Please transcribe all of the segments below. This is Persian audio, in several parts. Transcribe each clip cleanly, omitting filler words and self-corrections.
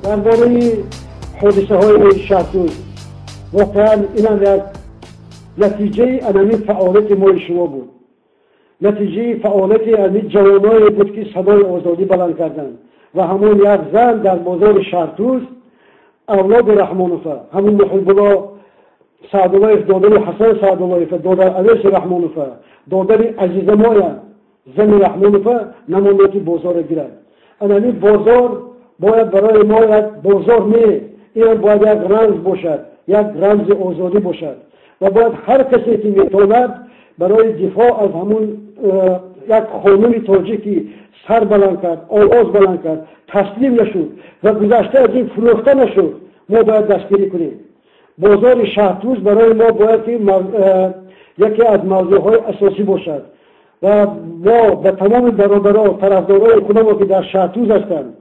درباره حادثه های شهردوز واقعا این هم یک نتیجه انمی فعالیت ما شما بود. نتیجه فعالیت انمی جوانایی بود که صدای آزادی بلند کردند و همون یک زن در بازار شهردوز اولاد رحمانوفه، همون محب الله سعداللهیف دادن حسن سعداللهیف دادن علیس رحمانوفه دادن عزیز مایا زن رحمانوفه نمانیتی بازار گیرد. انمی بازار باید برای ما یک بازار نه، این باید یک رمز باشد، یک رمز آزادی باشد و باید هر کسی که میتواند برای دفاع از همون یک خانم تاجیکی سر بلند کرد، آواز بلند کرد، تسلیم نشد و گذشته از این فروخته نشد، ما باید دستگیری کنیم. بازار شهردوز برای ما باید که یکی از موضوعهای اساسی باشد و ما به تمام برادران طرفدارای خودمان که در شهردوز هستند،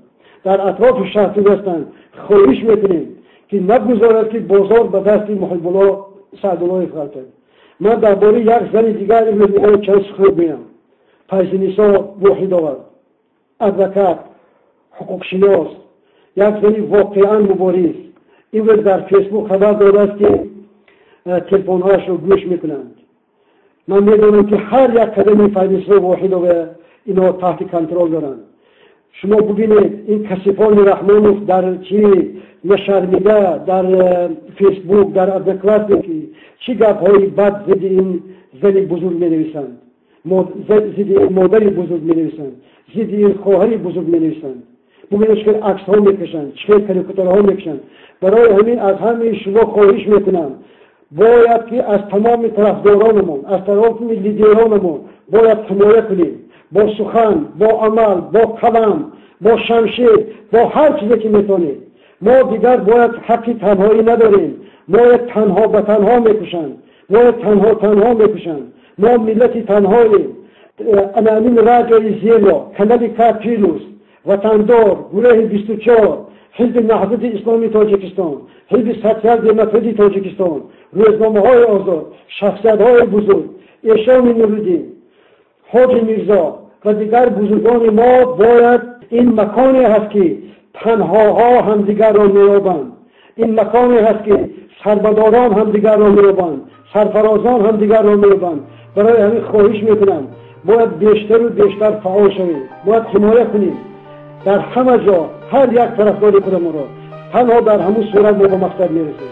در اطراف شهردوز هستند، خواهش میکنیم که نگذارد که بازار به دست محب الله سعداللهیف غلطد. من درباره یک زن دیگر این چند سخن میگم. فیض‌النسا وحیدآور، ادوکات، حقوق شناس، یک زنی واقعا مبارز. این وقت در فیسبوک خبر داده است که تلفن‌هایش رو گوش میکنند. من میدونم که هر یک قدم فیض‌النسا وحیدآور اینا تحت کنترل دارند. شما ببینید این کسیفان رحمانوف در چی نشرمیده در فیسبوک در ادوکات چی گپ‌های بد ضد این زن بزرگ می‌نویسند، ضد مادری بزرگ می‌نویسند، ضد این خواهری بزرگ می‌نویسند. ببینید که عکس‌ها می‌کشند، چه کاریکاتورها می‌کشند. برای همین از همه شما خواهش می‌کنم باید که از تمام طرفدارانمون، از تمام لیدرانمون باید حمایت کنیم، با سخن، با عمل، با کلام، با شمشیر، با هر چیزی که میتونیم. ما دیگر باید حق تنهایی نداریم. ما تنها به تنها میکشند، ما تنها میکشند. ما ملت تنهاییم. امین راجعی زیلا، کانال کاتیلوس، وطندار، گروه 24، حزب نهضت اسلامی تاجیکستان، حزب سوسیال دموکراسی تاجیکستان، روزنامه‌های آزاد، شخصیت‌های بزرگ، ایشان نورالدین، حاجی میرزا و دیگر بزرگان ما باید این مکانی هست که تنهاها همدیگر را می‌یابند. این مکانی هست که سربداران همدیگر را می‌یابند، سرفرازان همدیگر را می‌یابند. برای همین خواهش میکنم باید بیشتر و بیشتر فعال شویم، باید حمایت کنیم در همه جا، هر یک طرفدار خودمون را. تنها در همون صورت ما به مقصد میرسیم.